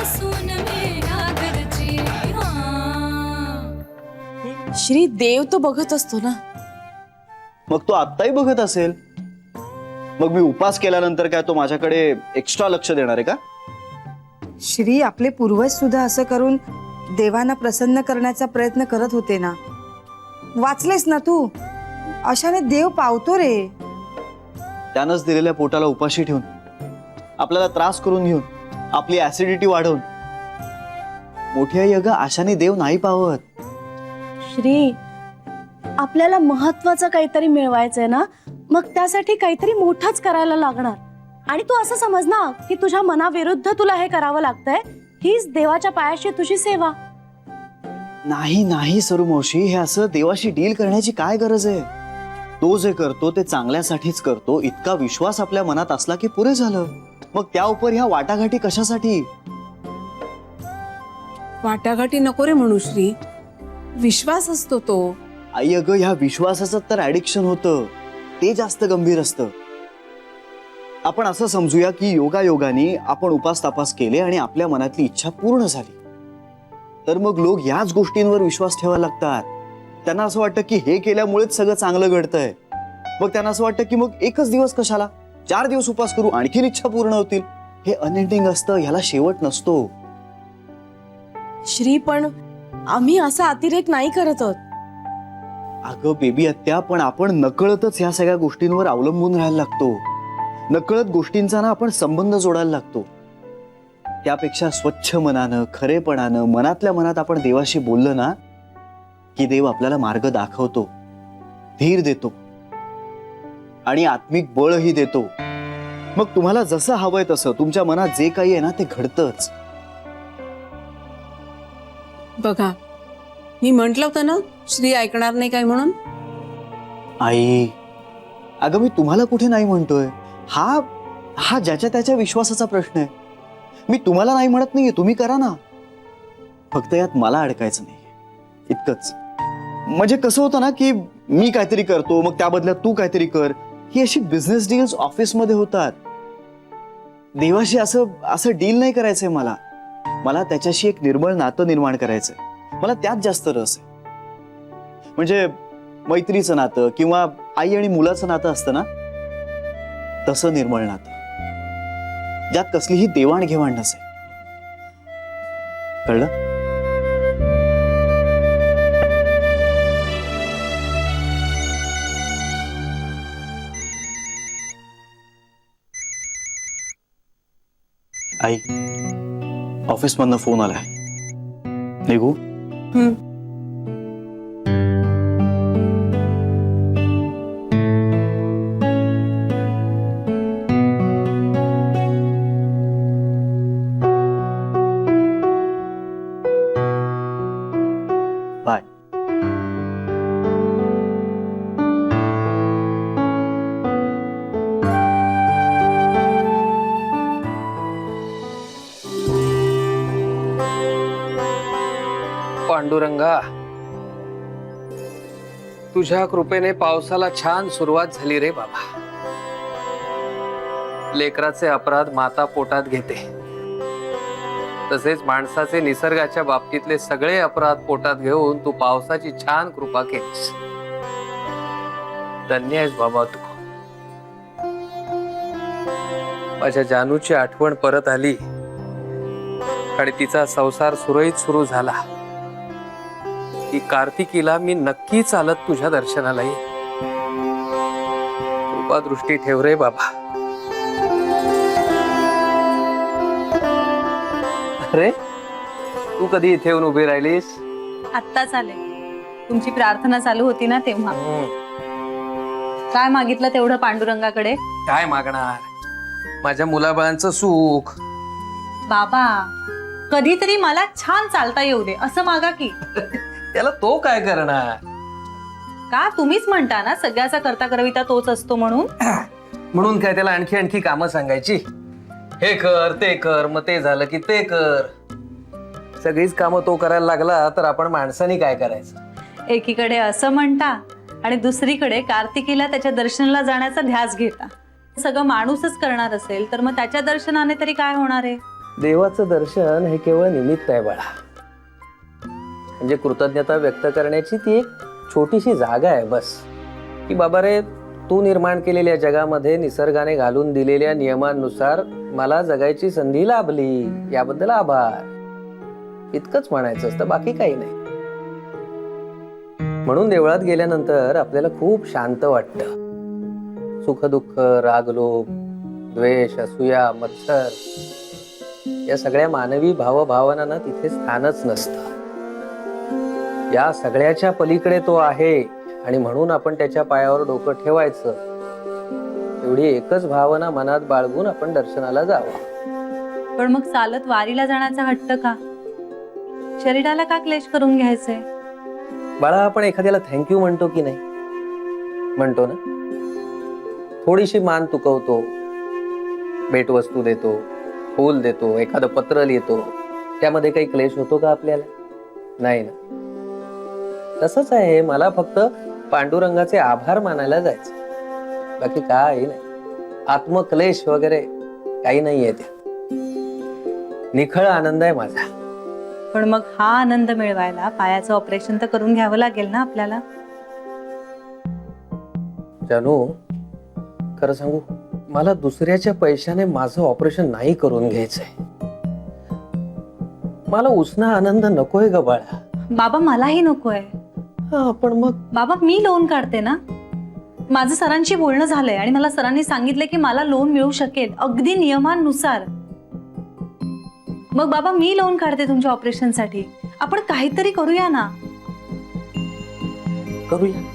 सून मेरा घरची श्री, देव तो बघत असतो ना. मग तो आत्ताही बघत असेल. मग मी उपास केल्यानंतर काय तो माझ्याकडे एक्स्ट्रा लक्ष देणार आहे का? श्री, आपले पूर्वज सुद्धा असं करून देवांना प्रसन्न करण्याचा प्रयत्न करत होते ना. वाचलेस ना तू. अशाने देव पावतो रे. त्यानंच दिलेल्या पोटाला उपाशी ठेवून, आपल्याला त्रास करून घेऊन, आपली ऍसिडिटी वाढवून. मोठी आई अगं, आशाने देव नाही पावत. श्री, आपल्याला महत्वाचं काहीतरी मिळवायचंय ना, मग त्यासाठी काहीतरी मोठंच करायला लागणार. आणि तू असं समज ना की तुझ्या मनाविरुद्ध तुला हे करावं लागतंय. हीच देवाच्या पायाशी तुझी सेवा. नाही नाही सरू मावशी, हे असं देवाशी डील करण्याची काय गरज आहे? तो जे करतो ते चांगल्यासाठीच करतो, इतका विश्वास आपल्या मनात असला की पुरे झालं. मग त्या उपर ह्या वाटाघाटी कशासाठी? वाटाघाटी नको रे म्हणू श्री. विश्वास असतो तो. आई अगं, ह्या विश्वासाचं तर ऍडिक्शन होतं, ते जास्त गंभीर असतं. आपण असं समजूया की योगायोगाने आपण उपास तापास केले आणि आपल्या मनातली इच्छा पूर्ण झाली, तर मग लोक याच गोष्टींवर विश्वास ठेवायला लागतात. त्यांना असं वाटतं की हे केल्यामुळेच सगळं चांगलं घडतंय. मग त्यांना असं वाटतं की मग एकच दिवस कशाला, 4 दिवस उपास करू, आणखीन इच्छा पूर्ण होतील. हे अनएंडिंग असतं, ह्याला शेवट नसतो. श्री, पण आम्ही असा अतिरेक नाही करत आहोत. अगं बेबी आत्या, पण आपण नकळतच ह्या सगळ्या गोष्टींवर अवलंबून राहायला लागतो. नकळत गोष्टींचा ना आपण संबंध जोडायला लागतो. त्यापेक्षा स्वच्छ मनानं, खरेपणानं, मनातल्या मनात आपण देवाशी बोललं ना की देव आपल्याला मार्ग दाखवतो, धीर देतो आणि आत्मिक बळही देतो. मग तुम्हाला जसं हवंय तसं, तुमच्या मनात जे काही आहे ना ते घडतंच. बघा, मी म्हंटल होतं ना श्री ऐकणार नाही काय म्हणून. आई अगं, मी तुम्हाला कुठे नाही म्हणतोय. हा ज्याच्या त्याच्या विश्वासाचा प्रश्न आहे. मी तुम्हाला नाही म्हणत नाहीये, तुम्ही करा ना. फक्त यात मला अडकायचं नाही, इतकंच. म्हणजे कसं होतं ना की मी काहीतरी करतो, मग त्या बदल्यात तू काहीतरी कर. ही अशी बिझनेस डील्स ऑफिसमध्ये होतात. देवाशी असं डील नाही करायचंय मला. मला त्याच्याशी एक निर्मळ नातं निर्माण करायचंय. मला त्यात जास्त रस आहे. म्हणजे मैत्रीचं नातं किंवा आई आणि मुलाचं नातं असतं ना, तसं निर्मळ नातं, ज्यात कसलीही देवाणघेवाण नसेल. कळलं? आई, ऑफिसमधनं फोन आलाय. निघू? बाय. पांडुरंगा, तुझ्या कृपेने पावसाला छान सुरुवात झाली रे बाबा. लेकराचे अपराध माता पोटात घेते, तसेच माणसाचे निसर्गाच्या बाबतीतले सगळे अपराध पोटात घेऊन तू पावसाची छान कृपा केलीस. धन्य आहेस बाबा तू. माझ्या जानूची आठवण परत आली आणि तिचा संसार सुरळीत सुरू झाला की कार्तिकीला मी नक्की चालत तुझ्या दर्शनाला येईन. कृपा दृष्टी ठेव रे बाबा. अरे, तू कधी इथे येऊन उभी राहिलीस? आत्ताच आले. तुमची प्रार्थना चालू होती ना तेव्हा. काय मागितलं तेवढं पांडुरंगाकडे? काय मागणार? माझ्या मुलाबाळांचं सुख. बाबा, कधीतरी मला छान चालता येऊ दे असं मागा की. त्याला तो काय करणार? का तुम्हीच म्हणता ना सगळ्याचा करता करविता तोच असतो म्हणून. म्हणून काय त्याला आणखी आणखी कामं सांगायची? हे कर ते कर, मग ते झालं की ते कर. सगळीच कामं तो करायला लागला तर आपण माणसाने काय करायचं? एकीकडे असं म्हणता आणि दुसरीकडे कार्तिकीला त्याच्या दर्शनाला जाण्याचा ध्यास घेता. सगळं माणूसच करणार असेल तर मग त्याच्या दर्शनाने तरी काय होणार आहे? देवाचं दर्शन हे केवळ निमित्त आहे बाळा. म्हणजे कृतज्ञता व्यक्त करण्याची ती एक छोटीशी जागा आहे बस. की बाबा रे, तू निर्माण केलेल्या जगामध्ये निसर्गाने घालून दिलेल्या नियमांनुसार मला जगायची संधी लाभली, याबद्दल आभार. इतकंच म्हणायचं असतं, बाकी काही नाही. म्हणून देवळात गेल्यानंतर आपल्याला खूप शांत वाटतं. सुखदुःख, रागलोभ, द्वेष, असूया, मत्सर या सगळ्या मानवी भावभावनांना तिथे स्थानच नसतं. या सगळ्याच्या पलीकडे तो आहे आणि म्हणून आपण त्याच्या पायावर डोकं ठेवायचं. एवढी एकच भावना मनात बाळगून आपण दर्शनाला जावं. पण मग चालत वारीला जाण्याचा हट्ट का? शरीराला का क्लेश करून घ्यायचंय? बाळा, आपण एखाद्याला थँक्यू म्हणतो की नाही? म्हणतो ना. थोडीशी मान तुकवतो, भेटवस्तू देतो, फूल देतो, एखादं पत्र लिहितो. त्यामध्ये काही क्लेश होतो का आपल्याला? नाही ना. तसंच आहे, मला फक्त पांडुरंगाचे आभार मानायला जायचं, बाकी काही नाही. आत्मक्लेश वगैरे काही नाहीये. ते निखळ आनंद आहे माझा. पण मग हा आनंद मिळवायला पायाचं ऑपरेशन तर करून घ्यावं लागेल ना आपल्याला. जानू, खरं सांगू, मला दुसऱ्याच्या पैशाने माझं ऑपरेशन नाही करून घ्यायचंय. मला उसना आनंद नकोय ग बाळा. बाबा, मलाही नकोय. पण मग बाबा, मी लोन काढते ना. माझं सरांशी बोलणं झालंय आणि मला सरांनी सांगितलं की मला लोन मिळू शकेल अगदी नियमांनुसार. मग बाबा, मी लोन काढते तुमच्या ऑपरेशनसाठी. आपण काहीतरी करूया ना. करूया.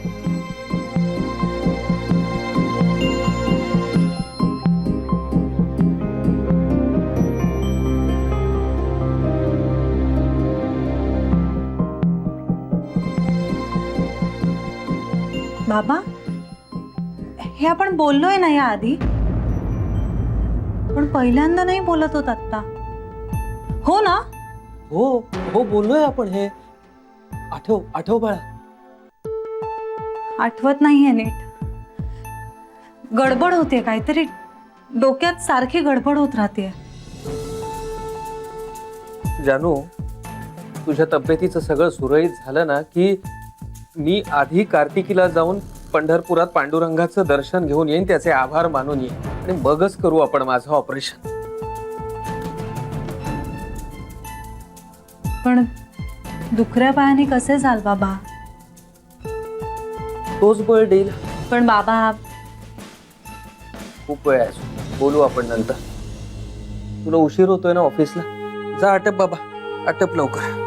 बाबा, हे आपण बोललोय ना या आधी? पण पहिल्यांदा नाही बोलत होत आत्ता, हो ना? हो हो, बोललोय आपण हे. आठव बाळा. आठवत नाहीये नीट. गडबड होते काहीतरी, डोक्यात सारखी गडबड होत राहते. जानू, तुझ्या तब्येतीचं सगळं सुरळीत झालं ना की मी आधी कार्तिकीला जाऊन पंढरपुरात पांडुरंगाचं दर्शन घेऊन येईन, त्याचे आभार मानून येईन आणि मगच करू आपण माझं ऑपरेशन. पण दुखऱ्या पायाने कसे जाल बाबा? तोच बळ देईल. पण बाबा, खूप वेळ आहे, बोलू आपण नंतर. तुला उशीर होतोय ना ऑफिसला. जा, आटप बाबा, आटप लवकर.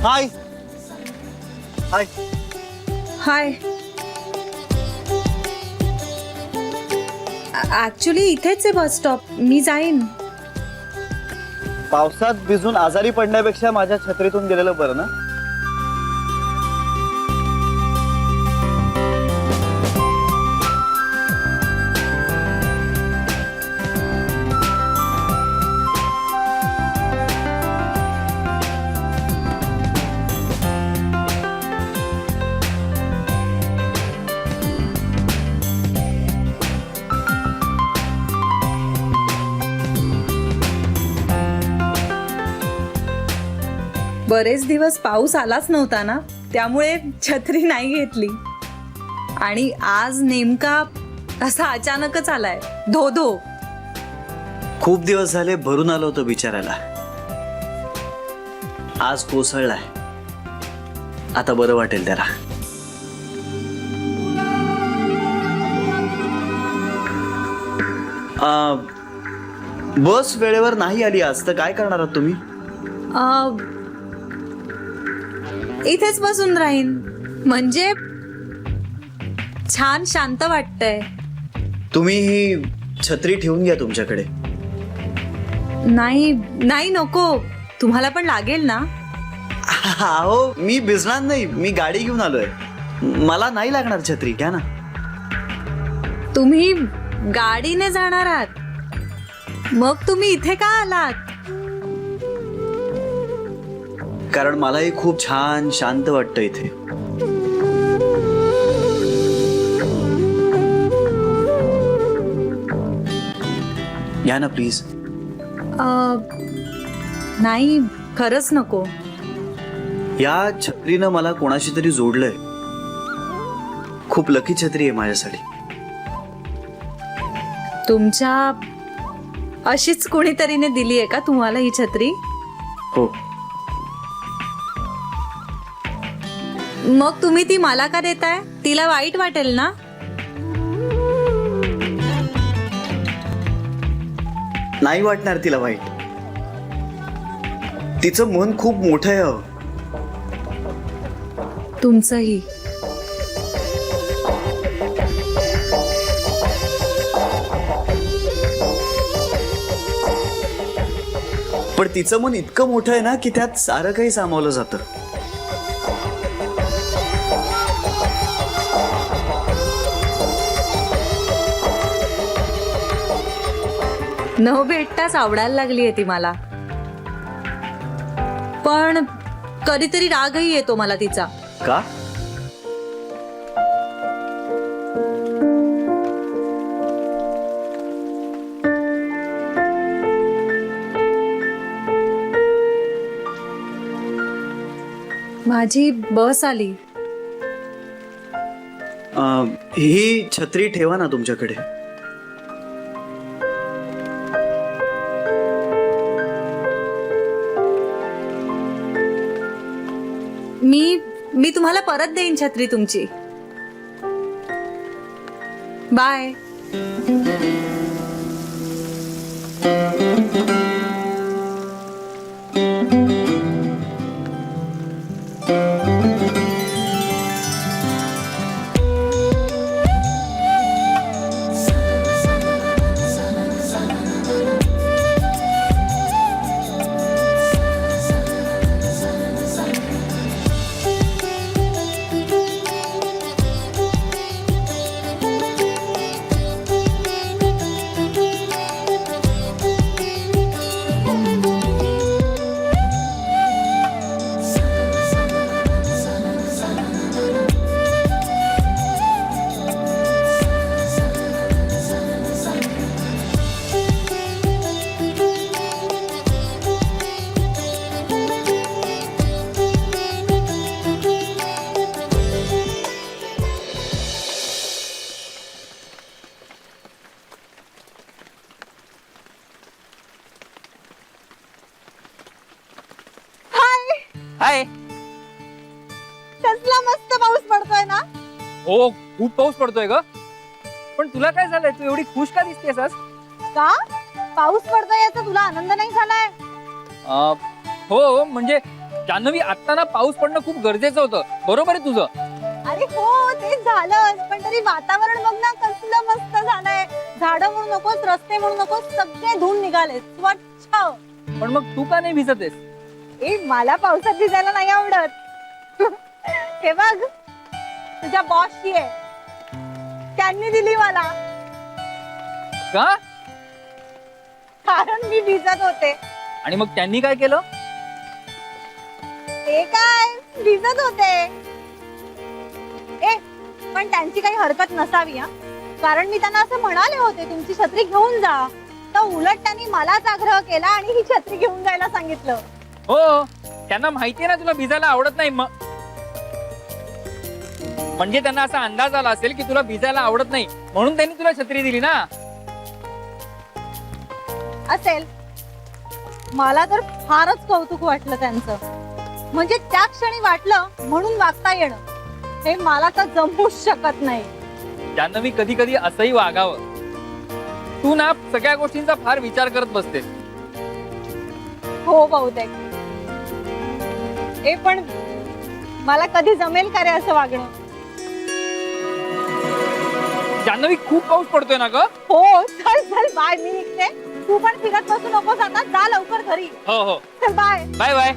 हाय हाय. हाय. ऍक्च्युली इथेच आहे बस स्टॉप. मी जाईन. पावसात भिजून आजारी पडण्यापेक्षा माझ्या छत्रीतून गेलेलं बरं ना. बरेच दिवस पाऊस आलाच नव्हता ना, त्यामुळे छत्री नाही घेतली. आणि आज नेमका असा अचानकच आलाय, धो धो. खूप दिवस झाले भरून आलो होतो बिचारायला. आज कोसळलाय. आता बरं वाटेल त्याला. बस वेळेवर नाही आली आज तर काय करणार आहात तुम्ही? इथेच बसून राहीन. म्हणजे छान शांत वाटतंय. तुम्ही ही छत्री ठेवून घ्या तुमच्याकडे. नाही नाही नको, तुम्हाला पण लागेल ना. अहो मी भिजणार नाही, मी गाडी घेऊन आलोय. मला नाही लागणार छत्री, घ्या ना. तुम्ही गाडीने जाणार आहात, मग तुम्ही इथे का आलात? कारण मलाही खूप छान शांत वाटतं इथे. घ्या ना प्लीज. नाही खरंच नको. या छत्रीनं मला कोणाशी तरी जोडलंय. खूप लकी छत्री आहे माझ्यासाठी. तुमच्या अशीच कोणीतरीने दिली आहे का तुम्हाला ही छत्री? हो. मग तुम्ही ती मला का देताय? तिला वाईट वाटेल ना. नाही वाटणार तिला वाईट. तिचं मन खूप मोठं आहे. अहो. तुमचंही. पण तिचं मन इतकं मोठं आहे ना की त्यात सारं काही सामावलं जातं. न भेटताच आवडायला लागलीये ती मला. पण कधीतरी रागही येतो मला तिचा. का? माझी बस आली. ही छत्री ठेवा ना तुमच्याकडे. मी तुम्हाला परत देईन छत्री तुमची. बाय. हाय. कसला मस्त पाऊस पडतोय ना. हो खूप पाऊस पडतोय ग. पण तुला काय झालंय? तू एवढी खुश का दिसतेस आज? का पाऊस पडतोय याचा तुला आनंद नाही झालाय? हो म्हणजे जान्हवी, आता ना पाऊस पडणं खूप गरजेचं होतं. बरोबर आहे तुझं. अरे हो ते झालंच, पण तरी वातावरण बघ ना कसलं मस्त झालंय. झाडं म्हणू नकोस, रस्ते म्हणू नकोस, सगळे धुवून निघाले स्वच्छ. पण मग तू का नाही भिजतेस? ए मला पावसात भिजायला नाही आवडत. हे बघ तुझ्या बॉसची आहे, त्यांनी दिली मला. का? कारण मी भिजत होते. आणि मग त्यांनी काय केलं? ते काय भिजत होते. ए पण त्यांची काही हरकत नसावी हा. कारण मी त्यांना असं म्हणाले होते तुमची छत्री घेऊन जा, तर उलट त्यांनी मलाच आग्रह केला आणि ही छत्री घेऊन जायला सांगितलं. हो त्यांना माहितीये ना तुला भिजायला आवडत नाही. मग म्हणजे त्यांना असा अंदाज आला असेल की तुला भिजायला आवडत नाही, म्हणून त्यांनी तुला छत्री दिली ना. असेल. मला तर फारच कौतुक वाटलं त्यांचं. म्हणजे त्या क्षणी वाटलं म्हणून वागता येणं हे मला तर जमूच शकत नाही. जान्हवी, कधी कधी असंही वागावं. तू ना सगळ्या गोष्टींचा फार विचार करत बसते. हो बहुतेक. पण मला कधी जमेल का रे असं वागणं? जान्हवी खूप पाऊस पडतोय ना ग. हो चल चल बाय, मी निघते. तू पण फिरत बसू नकोस आता, जा लवकर घरी. हो हो, चल बाय. Bye bye.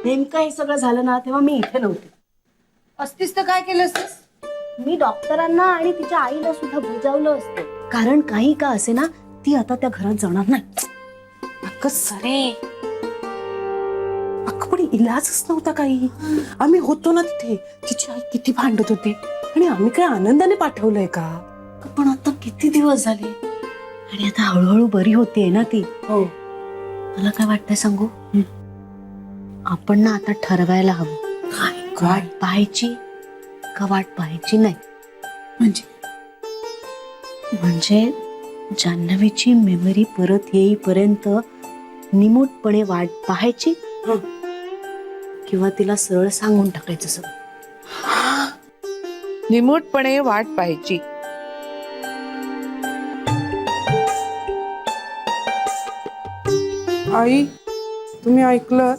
नेमकं हे सगळं झालं ना तेव्हा मी इथे नव्हते. असतीस तर काय केलं असतीस? मी डॉक्टरांना आणि तिच्या आईला सुद्धा बुजावलं असतं. कारण काही का असे ना, ती आता त्या घरात जाणार नाही. अक्क सरे, अक्क पण इलाजच नव्हता काही. आम्ही होतो ना तिथे, तिची आई किती भांडत होती आणि आम्ही काय आनंदाने पाठवलंय का? पण आता किती दिवस झाले आणि आता हळूहळू बरी होतीये ना ती. हो. मला काय वाटतंय सांगू? आपण ना आता ठरवायला हवं, काय वाट पाहायची का वाट पाहायची नाही. म्हणजे जान्हवीची मेमरी परत येईपर्यंत निमूटपणे वाट पाहायची किंवा तिला सरळ सांगून टाकायचं सगळं. निमूटपणे वाट पाहायची. आई, तुम्ही ऐकलं?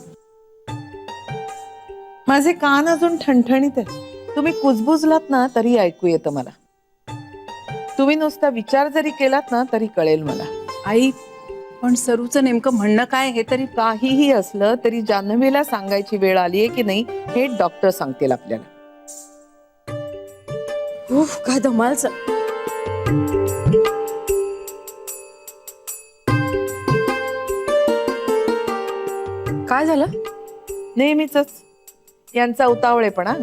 माझे कान अजून ठणठणीत आहेत. तुम्ही कुजबुजलात ना तरी ऐकू येतं मला. तुम्ही नुसता विचार जरी केलात ना तरी कळेल मला. आई, पण सरूचं नेमकं म्हणणं काय हे तरी. काहीही असलं तरी जान्हवीला सांगायची वेळ आलीये की नाही हे डॉक्टर सांगतील आपल्याला. उफ, काय धमालच. काय झालं? नेहमीच यांचा उतावळेपणा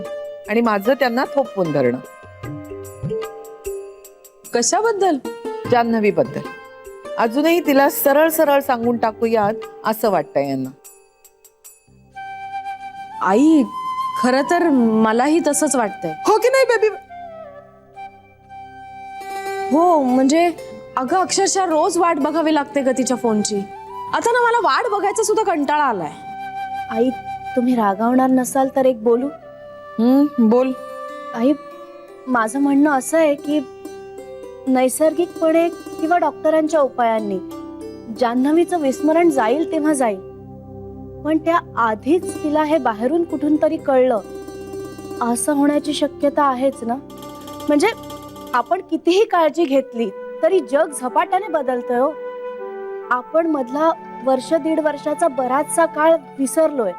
आणि माझं त्यांना थोपवून धरणं. कशाबद्दल? जान्हवीबद्दल. अजूनही तिला सरळ सरळ सांगून टाकूयात असं वाटतंय यांना. आई, खरं तर मलाही तसंच वाटतंय. हो की नाही बेबी? हो, म्हणजे अगं अक्षरशः रोज वाट बघावी लागते ग तिच्या फोनची. आता ना मला वाट बघायचा सुद्धा कंटाळा आलाय. आई, तुम्ही रागावणार नसाल तर एक बोलू? बोल. आई, माझं म्हणणं असं आहे की नैसर्गिकपणे किंवा डॉक्टरांच्या उपायांनी जान्हवीचं विस्मरण जाईल तेव्हा जाईल, पण त्या आधीच तिला हे बाहेरून कुठून तरी कळलं असं होण्याची शक्यता आहेच ना. म्हणजे आपण कितीही काळजी घेतली तरी जग झपाट्याने बदलतंय हो. आपण मधला वर्ष दीड वर्षाचा बराचसा काळ विसरलोय.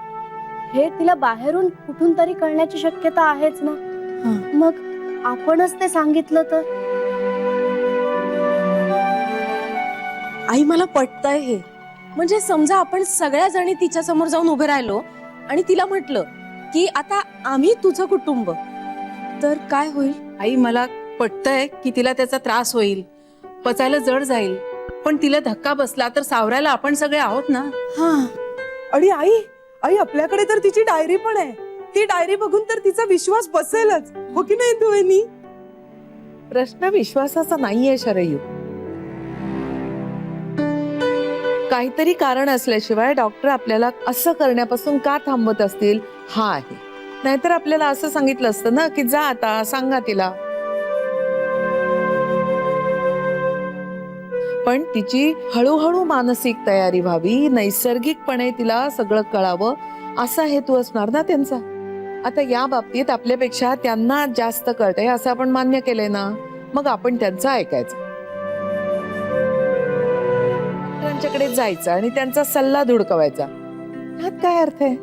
हे तिला बाहेरून कुठून तरी कळण्याची शक्यता आहेच ना. मग आपणच ते सांगितलं तर? आई, मला पटतंय हे. म्हणजे समजा आपण सगळ्या जणी तिच्या समोर जाऊन उभे राहिलो आणि तिला म्हटलं की आता आम्ही तुझं कुटुंब, तर काय होईल? आई, मला पटतंय की तिला त्याचा त्रास होईल, पचायला जड जाईल, पण तिला धक्का बसला तर सावरायला आपण सगळे आहोत ना. आणि आई आपल्याकडे तर तिची डायरी पण आहे. ती डायरी बघून तर तिचा विश्वास बसेलच, हो की नाही तुझी? प्रश्न विश्वासाचा नाहीये शरयू. काहीतरी कारण असल्याशिवाय डॉक्टर आपल्याला असं करण्यापासून का थांबवत असतील हा आहे. नाहीतर आपल्याला असं सांगितलं असतं ना की जा आता सांगा तिला. पण तिची हळूहळू मानसिक तयारी व्हावी, नैसर्गिकपणे तिला सगळं कळावं असा हेतू असणार ना त्यांचा. आता या बाबतीत आपल्यापेक्षा त्यांना जास्त कळतंय असं आपण मान्य केलंय ना, मग आपण त्यांचं ऐकायचं. त्यांच्याकडे जायचं आणि त्यांचा सल्ला धुडकवायचा. ह्यात काय अर्थ आहे?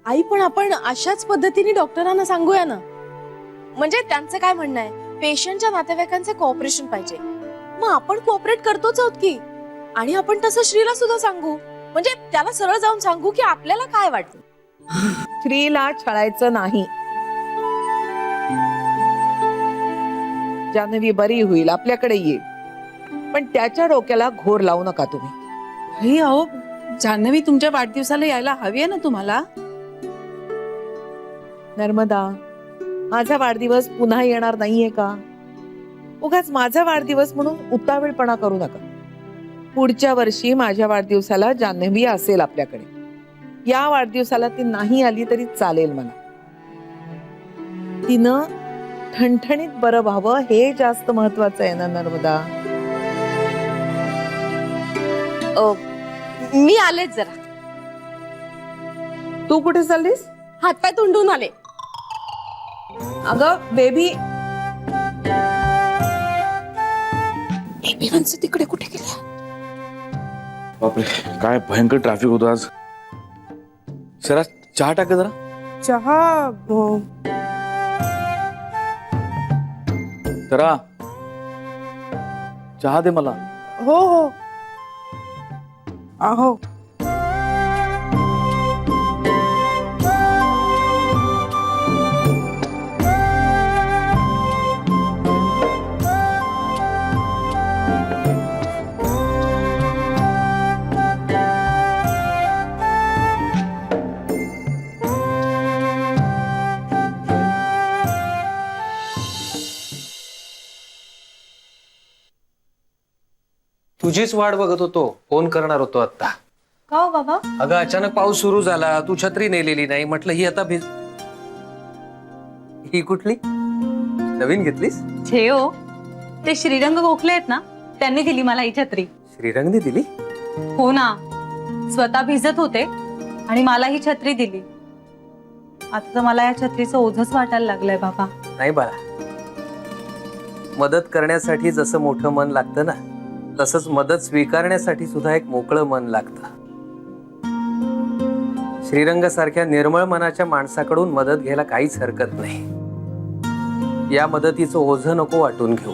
आई, पण आपण अशाच पद्धतीने डॉक्टरांना सांगूया ना. म्हणजे त्यांचं काय म्हणणं आहे, पेशंटच्या नातेवाईकांचे कोऑपरेशन पाहिजे. मग आपण कोऑपरेट करतोच आहोत की. आणि आपण तसं श्रीला सुद्धा सांगू. म्हणजे त्याला सरळ जाऊन सांगू की आपल्याला काय वाटतं. स्त्रीला छळायचं नाही. जान्हवी बरी होईल, आपल्याकडे येईल, पण त्याच्या डोक्याला घोर लावू नका तुम्ही. आई, अहो, जान्हवी तुमच्या वाढदिवसाला यायला हवी आहे ना तुम्हाला. नर्मदा, माझा वाढदिवस पुन्हा येणार नाहीये का? उगाच माझा वाढदिवस म्हणून उतावीळपणा करू नका. पुढच्या वर्षी माझ्या वाढदिवसाला जान्हवी असेल आपल्याकडे. या वाढदिवसाला ती नाही आली तरी चालेल मला. तिनं ठणठणीत बरं व्हावं हे जास्त महत्वाचं आहे ना नर्मदा. मी आलेच जरा. तू कुठे चाललीस? हातपाय तोंडून आले. अगं बेबी तिकडे कुठे गेल्या? बापरे, काय भयंकर ट्रॅफिक होतं आज. शरा चहा टाक जरा. चहा शरा चहा दे मला. हो हो अहो तुझीच वाट बघत होतो, फोन करणार होतो आता. का हो बाबा? अगं अचानक पाऊस सुरू झाला, तू छत्री नेलेली नाही. म्हटलं ही आता ही कुठली नवीन घेतलीस? छे हो, ते श्रीरंग गोखले आहेत ना, त्यांनी दिली मला ही छत्री. श्रीरंगने दिली? हो ना, स्वतः भिजत होते आणि मला ही छत्री दिली. आता तर मला या छत्रीचं ओझंच वाटायला लागलंय बाबा. नाही बाळा, मदत करण्यासाठी जसं मोठं मन लागतं ना, तसंच मदत स्वीकारण्यासाठी सुद्धा एक मोकळं मन लागतं. श्रीरंग सारख्या निर्मळ मनाच्या माणसाकडून मदत घ्यायला काहीच हरकत नाही. या मदतीचं ओझं नको वाटून घेऊ.